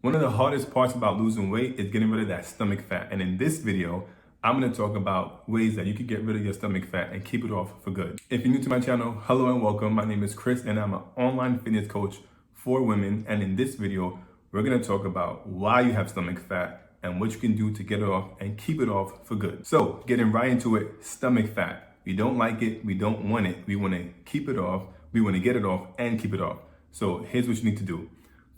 One of the hardest parts about losing weight is getting rid of that stomach fat. And in this video, I'm gonna talk about ways that you can get rid of your stomach fat and keep it off for good. If you're new to my channel, hello and welcome. My name is Chris and I'm an online fitness coach for women. And in this video, we're gonna talk about why you have stomach fat and what you can do to get it off and keep it off for good. So getting right into it, stomach fat. We don't like it, we don't want it. We wanna keep it off, we wanna get it off and keep it off. So here's what you need to do.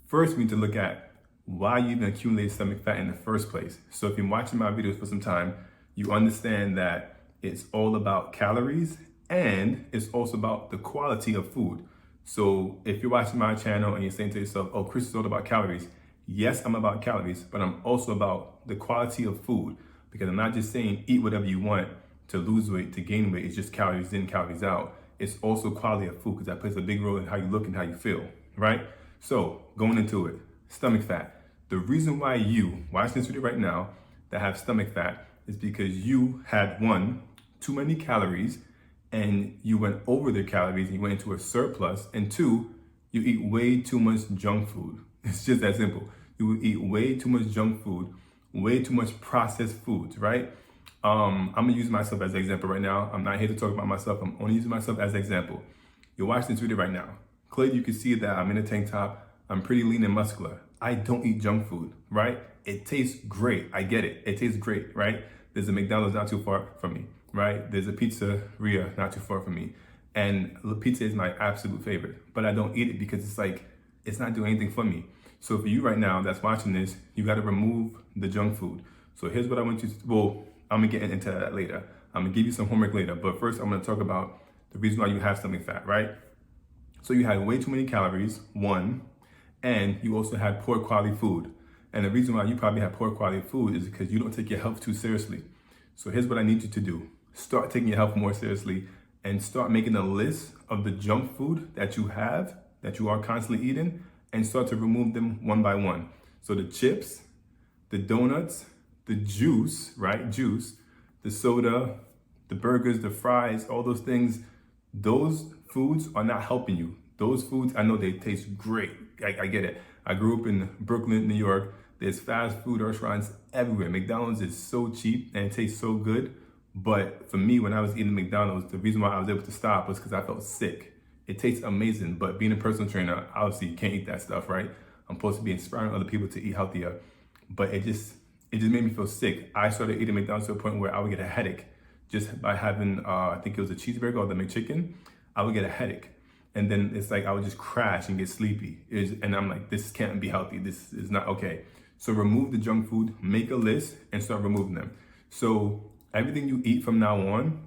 First, we need to look at why you even accumulate stomach fat in the first place. So if you're watching my videos for some time, you understand that it's all about calories and it's also about the quality of food. So if you're watching my channel and you're saying to yourself, oh, Chris is all about calories. Yes, I'm about calories, but I'm also about the quality of food, because I'm not just saying eat whatever you want to lose weight, to gain weight. It's just calories in, calories out. It's also quality of food, because that plays a big role in how you look and how you feel, right? So going into it, stomach fat. The reason why you watch this video right now that have stomach fat is because you had one, too many calories, and you went over the calories and you went into a surplus, and two, you eat way too much junk food. It's just that simple. You eat way too much junk food, way too much processed foods, right? I'm gonna use myself as an example right now. I'm not here to talk about myself. I'm only using myself as an example. You're watching this video right now. Clearly, you can see that I'm in a tank top. I'm pretty lean and muscular. I don't eat junk food, right? It tastes great. I get it. It tastes great, right? There's a McDonald's not too far from me, right? There's a pizzeria not too far from me. And the pizza is my absolute favorite, but I don't eat it because it's not doing anything for me. So for you right now that's watching this, you got to remove the junk food. So here's what I want you to, well, I'm gonna get into that later. I'm gonna give you some homework later, but first I'm gonna talk about the reason why you have stomach fat, right? So you had way too many calories, one, and you also had poor quality food. And the reason why you probably have poor quality food is because you don't take your health too seriously. So here's what I need you to do. Start taking your health more seriously and start making a list of the junk food that you have, that you are constantly eating, and start to remove them one by one. So the chips, the donuts, the juice, right? Juice, the soda, the burgers, the fries, all those things, those foods are not helping you. Those foods, I know they taste great. I get it. I grew up in Brooklyn, New York. There's fast food restaurants everywhere. McDonald's is so cheap and it tastes so good. But for me, when I was eating McDonald's, the reason why I was able to stop was because I felt sick. It tastes amazing, but being a personal trainer, obviously you can't eat that stuff, right? I'm supposed to be inspiring other people to eat healthier, but it just made me feel sick. I started eating McDonald's to a point where I would get a headache just by having, I think it was a cheeseburger or the McChicken. I would get a headache. And then it's like I would just crash and get sleepy. And I'm like, this can't be healthy. This is not okay. So remove the junk food, make a list, and start removing them. So everything you eat from now on,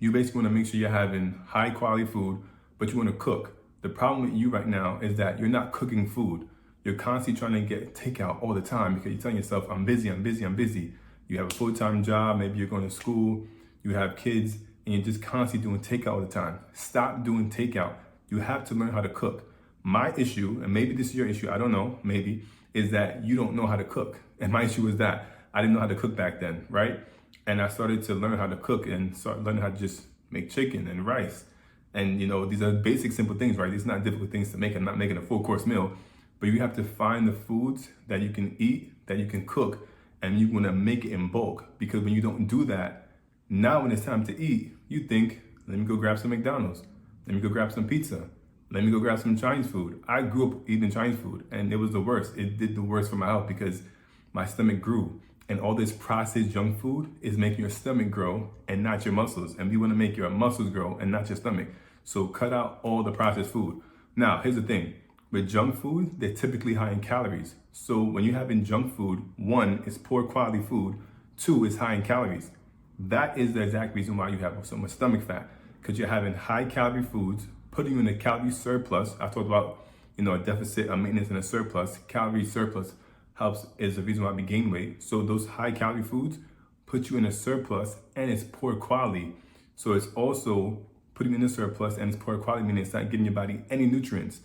you basically want to make sure you're having high quality food, but you want to cook. The problem with you right now is that you're not cooking food. You're constantly trying to get takeout all the time because you're telling yourself, I'm busy, I'm busy, I'm busy. You have a full-time job, maybe you're going to school, you have kids, and you're just constantly doing takeout all the time. Stop doing takeout. You have to learn how to cook. My issue, and maybe this is your issue, I don't know, maybe, is that you don't know how to cook. And my issue is that I didn't know how to cook back then, right? And I started to learn how to cook and start learning how to just make chicken and rice. And these are basic, simple things, right? These are not difficult things to make. I'm not making a full course meal, but you have to find the foods that you can eat, that you can cook, and you want to make it in bulk. Because when you don't do that, now when it's time to eat, you think, let me go grab some McDonald's. Let me go grab some pizza. Let me go grab some Chinese food. I grew up eating Chinese food and it was the worst. It did the worst for my health because my stomach grew. And all this processed junk food is making your stomach grow and not your muscles. And we want to make your muscles grow and not your stomach. So cut out all the processed food. Now, here's the thing. With junk food, they're typically high in calories. So when you're having junk food, one, it's poor quality food. Two, it's high in calories. That is the exact reason why you have so much stomach fat. Because you're having high calorie foods, putting you in a calorie surplus. I talked about, a deficit, a maintenance, and a surplus. Calorie surplus is the reason why we gain weight. So those high calorie foods put you in a surplus and it's poor quality. So it's also putting you in a surplus and it's poor quality, meaning it's not giving your body any nutrients.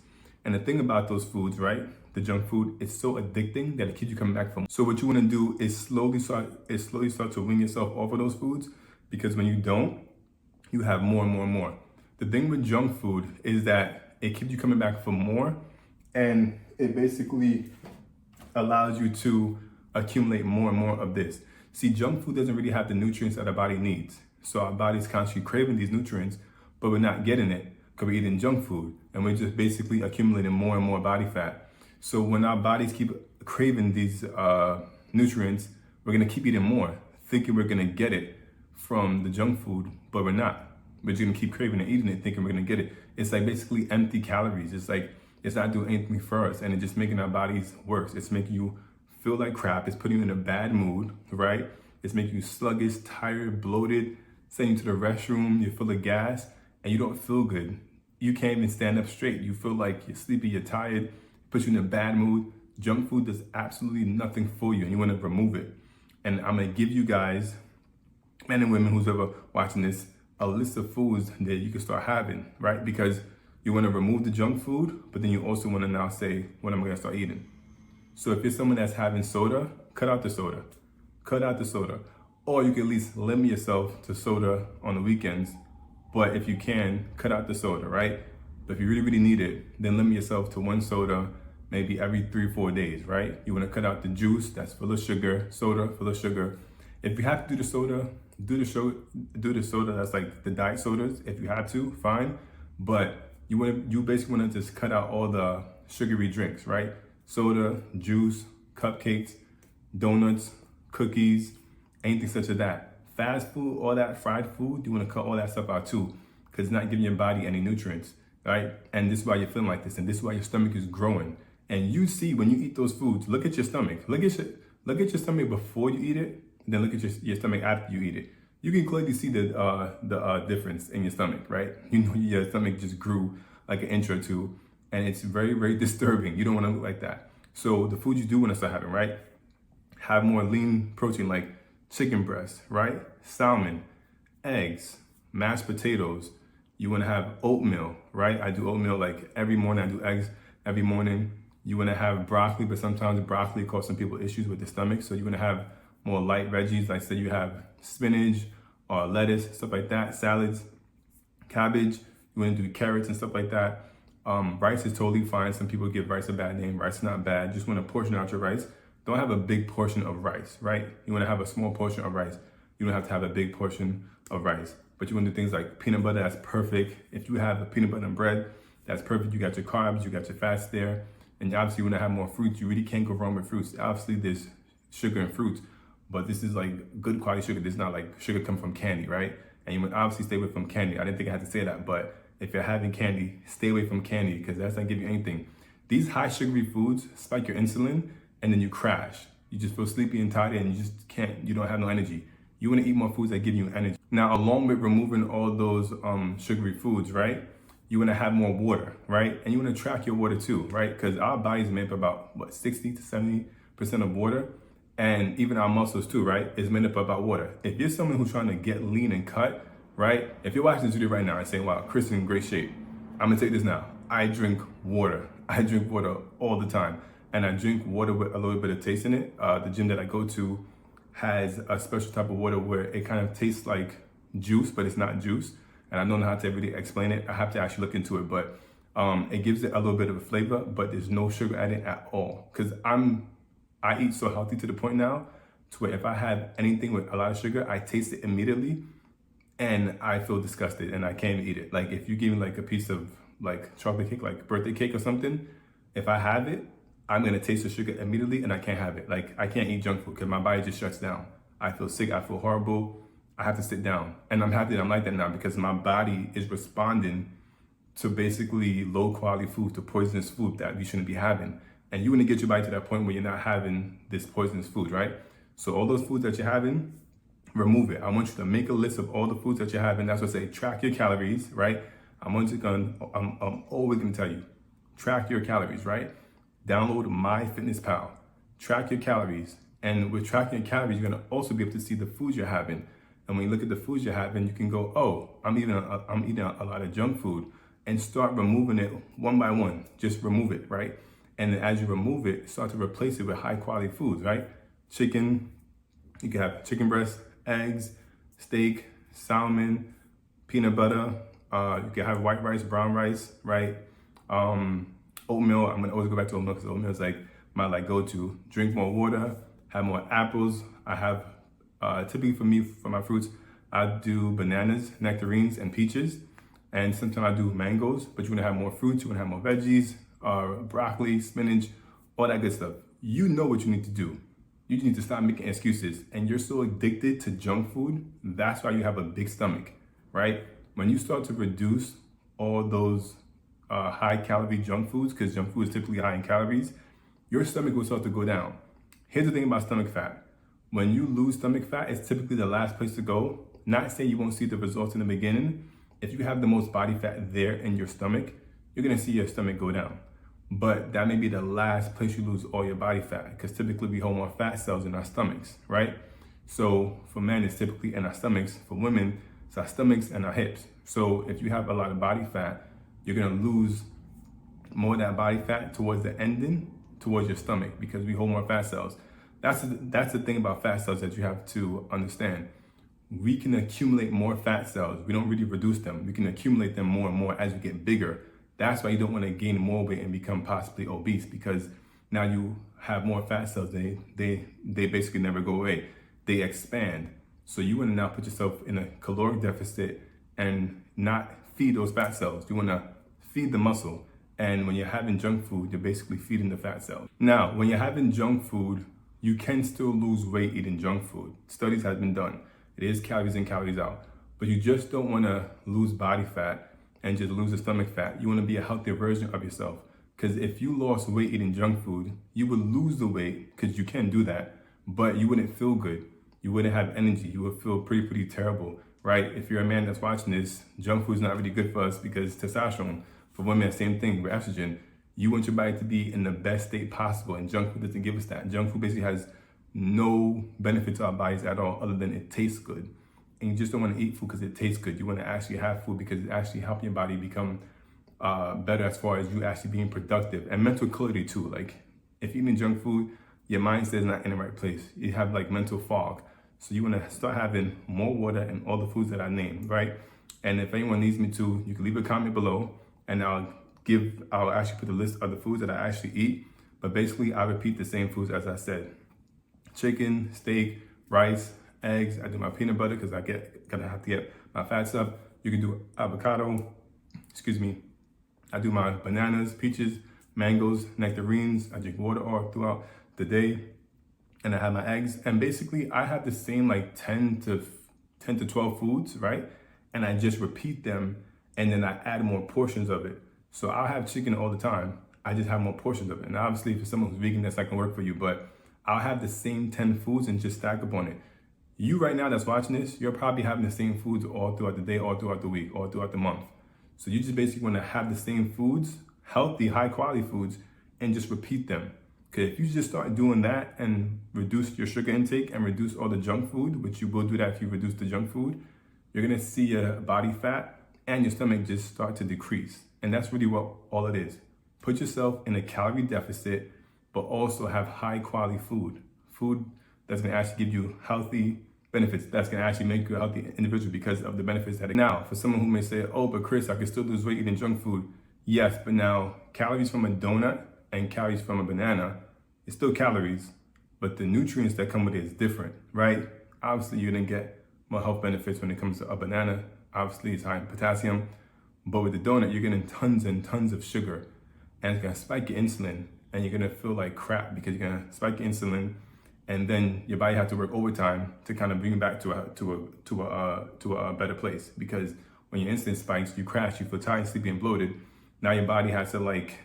And the thing about those foods, right? The junk food, it's so addicting that it keeps you coming back from. So what you want to do is slowly start to wean yourself off of those foods, because when you don't, you have more and more and more. The thing with junk food is that it keeps you coming back for more, and it basically allows you to accumulate more and more of this. See, junk food doesn't really have the nutrients that our body needs. So our body's constantly craving these nutrients, but we're not getting it because we're eating junk food and we're just basically accumulating more and more body fat. So when our bodies keep craving these nutrients, we're gonna keep eating more, thinking we're gonna get it from the junk food, but we're not. We're just gonna keep craving and eating it, thinking we're gonna get it. It's like basically empty calories. It's like, it's not doing anything for us, and it's just making our bodies worse. It's making you feel like crap. It's putting you in a bad mood, right? It's making you sluggish, tired, bloated, sending you to the restroom, you're full of gas, and you don't feel good. You can't even stand up straight. You feel like you're sleepy, you're tired, puts you in a bad mood. Junk food does absolutely nothing for you, and you want to remove it. And I'm gonna give you guys, men and women who's ever watching this, a list of foods that you can start having, right? Because you want to remove the junk food, but then you also want to now say, what am I gonna start eating? So if you're someone that's having soda, cut out the soda. Cut out the soda. Or you can at least limit yourself to soda on the weekends. But if you can, cut out the soda, right? But if you really, really need it, then limit yourself to one soda maybe every 3 or 4 days, right? You want to cut out the juice that's full of sugar, soda full of sugar. If you have to do the soda, do the soda that's like the diet sodas. If you have to, fine. But you basically want to just cut out all the sugary drinks, right? Soda, juice, cupcakes, donuts, cookies, anything such as that. Fast food, all that fried food, you want to cut all that stuff out too, because it's not giving your body any nutrients, right? And this is why you're feeling like this, and this is why your stomach is growing. And you see when you eat those foods, look at your stomach. Look at your stomach before you eat it, then look at your stomach after you eat it. You can clearly see the difference in your stomach, right? You know your stomach just grew like an inch or two, and it's very, very disturbing. You don't want to look like that. So the food you do want to start having, right? Have more lean protein like chicken breast, right? Salmon, eggs, mashed potatoes. You want to have oatmeal, right? I do oatmeal like every morning. I do eggs every morning. You want to have broccoli, but sometimes broccoli causes some people issues with the stomach. So you want to have more light veggies. Like say you have spinach or lettuce, stuff like that, salads, cabbage. You want to do carrots and stuff like that. Rice is totally fine. Some people give rice a bad name. Rice is not bad. Just want to portion out your rice. Don't have a big portion of rice, right? You want to have a small portion of rice. You don't have to have a big portion of rice. But you want to do things like peanut butter, that's perfect. If you have a peanut butter and bread, that's perfect. You got your carbs, you got your fats there. And obviously you want to have more fruits. You really can't go wrong with fruits. Obviously there's sugar in fruits, but this is like good quality sugar. This is not like sugar come from candy, right? And you would obviously stay away from candy. I didn't think I had to say that, but if you're having candy, stay away from candy because that's not giving you anything. These high sugary foods spike your insulin and then you crash. You just feel sleepy and tired and you don't have no energy. You want to eat more foods that give you energy. Now, along with removing all those sugary foods, right? You want to have more water, right? And you want to track your water too, right? Because our body's made up about 60 to 70% of water. And even our muscles too, right? Is made up about water. If you're someone who's trying to get lean and cut, right? If you're watching this video right now and saying, wow, Chris is in great shape. I'm gonna take this now. I drink water. I drink water all the time. And I drink water with a little bit of taste in it. The gym that I go to has a special type of water where it kind of tastes like juice, but it's not juice. And I don't know how to really explain it. I have to actually look into it, but it gives it a little bit of a flavor, but there's no sugar added at all. Because I eat so healthy to the point now to where if I have anything with a lot of sugar, I taste it immediately and I feel disgusted and I can't even eat it. Like if you give me like a piece of like chocolate cake, like birthday cake or something, if I have it, I'm gonna taste the sugar immediately and I can't have it. Like I can't eat junk food because my body just shuts down. I feel sick, I feel horrible. I have to sit down. And I'm happy that I'm like that now because my body is responding to basically low quality food, to poisonous food that we shouldn't be having. And you want to get your body to that point where you're not having this poisonous food, right? So all those foods that you're having, remove it. I want you to make a list of all the foods that you're having. That's what I say, track your calories, right? I'm always gonna tell you, track your calories, right? Download MyFitnessPal, track your calories. And with tracking your calories, you're gonna also be able to see the foods you're having. And when you look at the foods you're having, you can go, oh, I'm eating a lot of junk food, and start removing it one by one. Just remove it, right? And then as you remove it, start to replace it with high quality foods, right? Chicken, you can have chicken breast, eggs, steak, salmon, peanut butter. You can have white rice, brown rice, right? Oatmeal, I'm gonna always go back to oatmeal because oatmeal is like my like go-to. Drink more water, have more apples. I have, typically for me, for my fruits, I do bananas, nectarines, and peaches. And sometimes I do mangoes, but you wanna have more fruits, you wanna have more veggies, broccoli, spinach, all that good stuff. You know what you need to do. You need to stop making excuses. And you're so addicted to junk food, that's why you have a big stomach, right? When you start to reduce all those high calorie junk foods, because junk food is typically high in calories, your stomach will start to go down. Here's the thing about stomach fat. When you lose stomach fat, it's typically the last place to go. Not saying you won't see the results in the beginning. If you have the most body fat there in your stomach, you're gonna see your stomach go down. But that may be the last place you lose all your body fat, because typically we hold more fat cells in our stomachs, right? So for men, it's typically in our stomachs. For women, it's our stomachs and our hips. So if you have a lot of body fat, you're gonna lose more of that body fat towards the ending, towards your stomach, because we hold more fat cells. That's the thing about fat cells that you have to understand. We can accumulate more fat cells. We don't really reduce them. We can accumulate them more and more as we get bigger. That's why you don't want to gain more weight and become possibly obese, because now you have more fat cells. They basically never go away. They expand. So you want to now put yourself in a caloric deficit and not feed those fat cells. You want to feed the muscle. And when you're having junk food, you're basically feeding the fat cells. Now, when you're having junk food, you can still lose weight eating junk food. Studies have been done. It is calories in, calories out. But you just don't want to lose body fat and just lose the stomach fat. You want to be a healthier version of yourself. Because if you lost weight eating junk food, you would lose the weight, because you can do that, but you wouldn't feel good. You wouldn't have energy. You would feel pretty terrible, right? If you're a man that's watching this, junk food is not really good for us, because testosterone. For women, same thing with estrogen. You want your body to be in the best state possible, and junk food doesn't give us that. Junk food basically has no benefit to our bodies at all, other than it tastes good. And you just don't want to eat food because it tastes good. You want to actually have food because it actually helps your body become better as far as you actually being productive, and mental clarity too. Like if you're eating junk food, your mindset is not in the right place. You have like mental fog. So you want to start having more water and all the foods that I named, right? And if anyone needs me to, you can leave a comment below, and I'll actually put a list of the foods that I actually eat. But basically, I repeat the same foods as I said: chicken, steak, rice, eggs. I do my peanut butter because gotta have to get my fats up. You can do avocado. I do my bananas, peaches, mangoes, nectarines. I drink water all throughout the day, and I have my eggs. And basically, I have the same like 10 to 12 foods, right? And I just repeat them, and then I add more portions of it. So I'll have chicken all the time. I just have more portions of it. And obviously, for someone who's vegan, that's not gonna work for you. But I'll have the same 10 foods and just stack up on it. You right now that's watching this, you're probably having the same foods all throughout the day, all throughout the week, all throughout the month. So you just basically want to have the same foods, healthy, high quality foods, and just repeat them. Because if you just start doing that and reduce your sugar intake and reduce all the junk food, which you will do that if you reduce the junk food, you're going to see your body fat and your stomach just start to decrease. And that's really what all it is. Put yourself in a calorie deficit, but also have high quality food. Food that's going to actually give you healthy benefits, that's going to actually make you a healthy individual because of the benefits that it. Now, for someone who may say, oh, but Chris, I can still lose weight eating junk food. Yes, but now calories from a donut and calories from a banana, it's still calories, but the nutrients that come with it is different, right? Obviously, you're going to get more health benefits when it comes to a banana. Obviously, it's high in potassium. But with the donut, you're getting tons and tons of sugar, and it's going to spike your insulin, and you're going to feel like crap because you're going to spike your insulin, and then your body has to work overtime to kind of bring you back to a better place. Because when your insulin spikes, you crash, you feel tired, sleepy, and bloated. Now your body has to like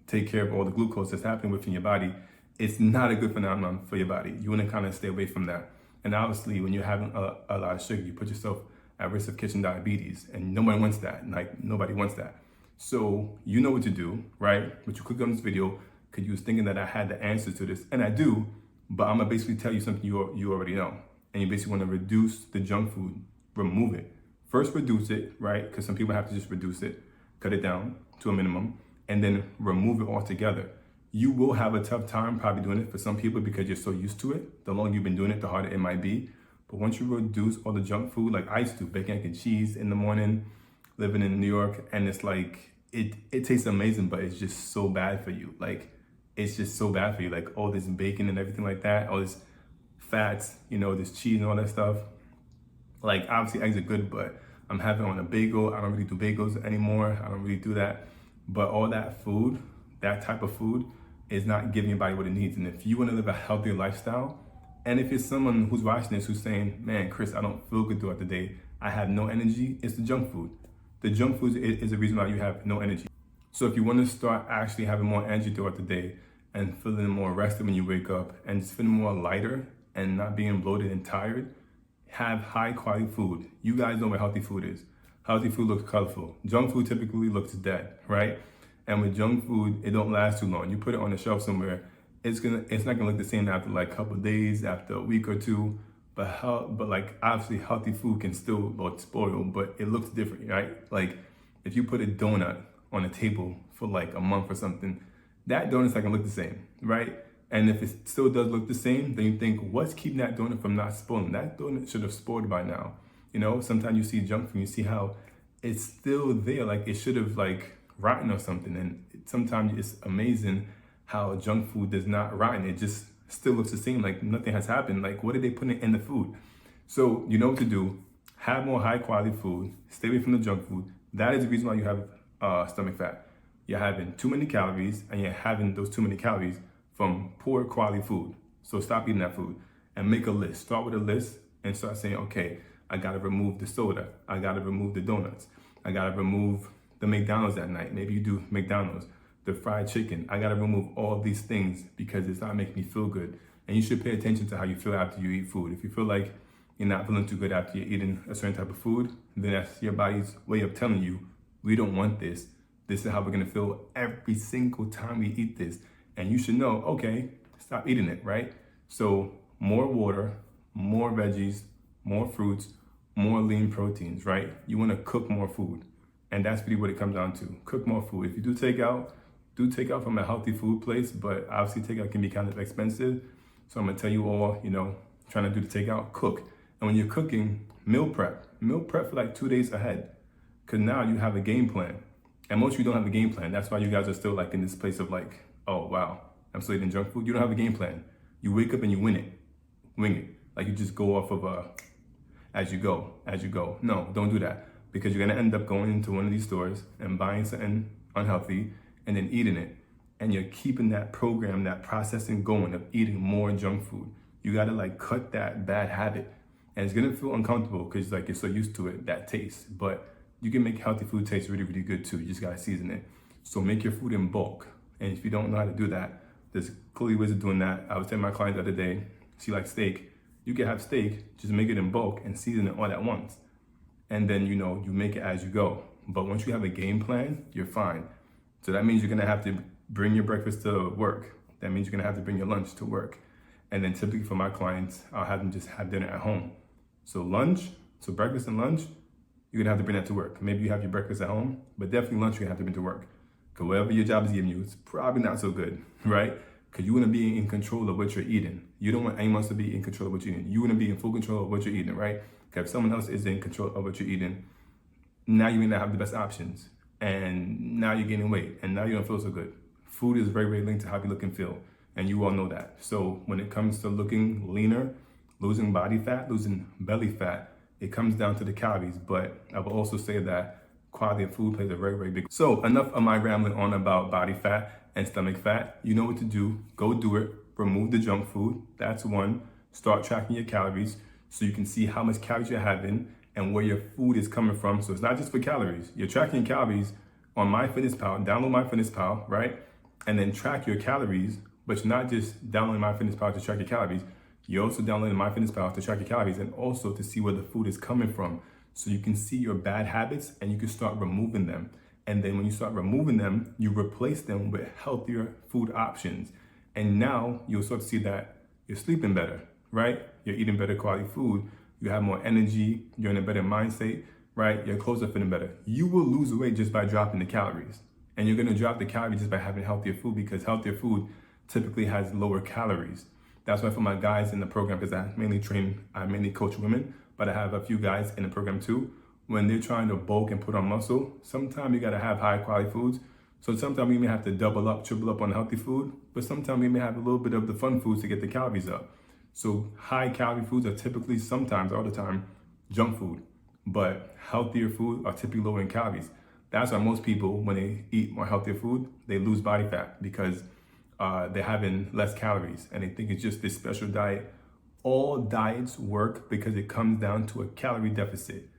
take care of all the glucose that's happening within your body. It's not a good phenomenon for your body. You want to kind of stay away from that. And obviously, when you're having a lot of sugar, you put yourself at risk of catching diabetes, and nobody wants that. Like nobody wants that. So you know what to do, right? But you click on this video because you was thinking that I had the answer to this, and I do. But I'm gonna basically tell you something you already know. And you basically wanna reduce the junk food, remove it. First reduce it, right? Because some people have to just reduce it, cut it down to a minimum, and then remove it altogether. You will have a tough time probably doing it for some people because you're so used to it. The longer you've been doing it, the harder it might be. But once you reduce all the junk food, like I used to, bacon, egg, and cheese in the morning, living in New York, and it's like, it tastes amazing, but it's just so bad for you. Like, it's just so bad for you. Like all this bacon and everything like that, all this fats, this cheese and all that stuff. Like obviously eggs are good, but I'm having on a bagel. I don't really do bagels anymore. I don't really do that. But all that food, that type of food, is not giving your body what it needs. And if you want to live a healthier lifestyle, and if you're someone who's watching this who's saying, man, Chris, I don't feel good throughout the day, I have no energy, it's the junk food. The junk food is the reason why you have no energy. So if you want to start actually having more energy throughout the day and feeling more rested when you wake up and just feeling more lighter and not being bloated and tired, have high quality food. You guys know what healthy food is. Healthy food looks colorful. Junk food typically looks dead, right? And with junk food, it don't last too long. You put it on the shelf somewhere, it's not gonna look the same after like a couple of days, after a week or two. But like obviously healthy food can still look spoiled, but it looks different, right? Like if you put a donut on a table for like a month or something, that donut's not gonna look the same, right? And if it still does look the same, then you think, what's keeping that donut from not spoiling? That donut should have spoiled by now. Sometimes you see junk food, you see how it's still there, like it should have like rotten or something. And sometimes it's amazing how junk food does not rotten. It just still looks the same, like nothing has happened. Like what are they putting in the food? So you know what to do. Have more high quality food. Stay away from the junk food. That is the reason why you have stomach fat. You're having too many calories, and you're having those too many calories from poor quality food. So stop eating that food and make a list. Start with a list and start saying, okay, I gotta remove the soda. I gotta remove the donuts. I gotta remove the McDonald's at night. Maybe you do McDonald's, the fried chicken. I gotta remove all these things because it's not making me feel good. And you should pay attention to how you feel after you eat food. If you feel like you're not feeling too good after you're eating a certain type of food, then that's your body's way of telling you, we don't want this. This is how we're gonna feel every single time we eat this. And you should know, okay, stop eating it, right? So more water, more veggies, more fruits, more lean proteins, right? You wanna cook more food. And that's really what it comes down to. Cook more food. If you do take out from a healthy food place, but obviously takeout can be kind of expensive. So I'm gonna tell you all, trying to do the takeout, cook. And when you're cooking, meal prep for like 2 days ahead. Cause now you have a game plan. And most of you don't have a game plan. That's why you guys are still like in this place of like, oh wow, I'm still eating junk food. You don't have a game plan. You wake up and you wing it. Like you just go off of as you go. No, don't do that. Because you're gonna end up going into one of these stores and buying something unhealthy and then eating it. And you're keeping that program, that processing going of eating more junk food. You gotta like cut that bad habit. And it's gonna feel uncomfortable because like you're so used to it, that taste. But you can make healthy food taste really, really good too. You just gotta season it. So make your food in bulk. And if you don't know how to do that, there's clearly ways of doing that. I was telling my client the other day, she likes steak. You can have steak, just make it in bulk and season it all at once. And then, you make it as you go. But once you have a game plan, you're fine. So that means you're gonna have to bring your breakfast to work. That means you're gonna have to bring your lunch to work. And then typically for my clients, I'll have them just have dinner at home. So breakfast and lunch, you're gonna have to bring that to work. Maybe you have your breakfast at home, but definitely lunch you're gonna have to bring to work. Because whatever your job is giving you, it's probably not so good, right? Because you want to be in control of what you're eating. You don't want anyone else to be in control of what you're eating. You want to be in full control of what you're eating, right? Because if someone else is in control of what you're eating, now you may not have the best options. And now you're gaining weight, and now you don't feel so good. Food is very, very linked to how you look and feel. And you all know that. So when it comes to looking leaner, losing body fat, losing belly fat, it comes down to the calories. But I will also say that quality of food plays a very, very big. So enough of my rambling on about body fat and stomach fat. You know what to do. Go do it. Remove the junk food. That's one. Start tracking your calories so you can see how much calories you're having and where your food is coming from. So it's not just for calories. You're tracking calories on MyFitnessPal. Download MyFitnessPal, right? And then track your calories, but you're not just downloading MyFitnessPal to track your calories. You're also downloading MyFitnessPal to track your calories and also to see where the food is coming from. So you can see your bad habits and you can start removing them. And then when you start removing them, you replace them with healthier food options. And now you'll start to see that you're sleeping better, right? You're eating better quality food. You have more energy. You're in a better mindset, right? Your clothes are fitting better. You will lose weight just by dropping the calories. And you're gonna drop the calories just by having healthier food because healthier food typically has lower calories. That's why for my guys in the program, because I mainly coach women, but I have a few guys in the program too. When they're trying to bulk and put on muscle, sometimes you gotta have high quality foods So sometimes we may have to double up, triple up on healthy food, but sometimes we may have a little bit of the fun foods to get the calories up. So high calorie foods are typically, sometimes, all the time, junk food, but healthier food are typically lower in calories. That's why most people, when they eat more healthier food, they lose body fat because they're having less calories and they think it's just this special diet. All diets work because it comes down to a calorie deficit.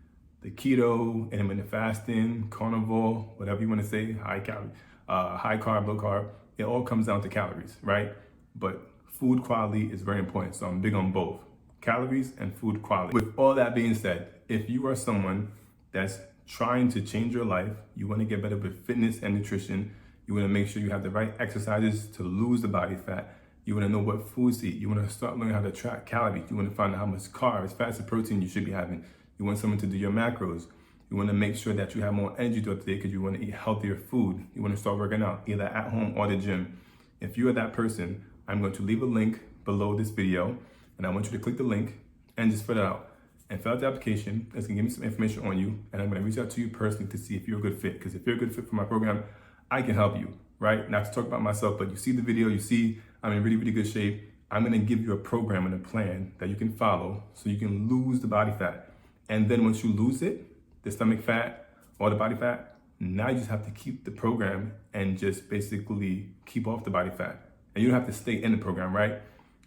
The keto, intermittent fasting, carnivore, whatever you want to say, high calorie, high carb, low carb, it all comes down to calories, right? But food quality is very important. So I'm big on both calories and food quality. With all that being said, if you are someone that's trying to change your life, you want to get better with fitness and nutrition, you want to make sure you have the right exercises to lose the body fat, you want to know what foods to eat, you want to start learning how to track calories, you want to find out how much carbs, fats, and protein you should be having, you want someone to do your macros, you want to make sure that you have more energy throughout the day because you want to eat healthier food, you want to start working out either at home or the gym. If you are that person, I'm going to leave a link below this video and I want you to click the link and just fill it out. And fill out the application. It's gonna give me some information on you, and I'm gonna reach out to you personally to see if you're a good fit. Because if you're a good fit for my program, I can help you, right? Not to talk about myself, but you see the video, you see I'm in really, really good shape. I'm gonna give you a program and a plan that you can follow so you can lose the body fat. And then once you lose it, the stomach fat or the body fat, now you just have to keep the program and just basically keep off the body fat. And you don't have to stay in the program, right?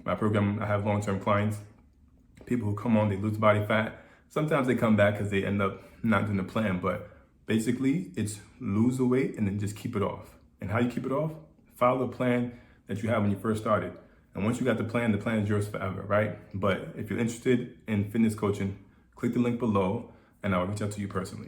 My program, I have long-term clients. People who come on, they lose body fat. Sometimes they come back because they end up not doing the plan, but basically it's lose the weight and then just keep it off. And how you keep it off? Follow the plan that you had when you first started. And once you got the plan is yours forever, right? But if you're interested in fitness coaching, click the link below and I'll reach out to you personally.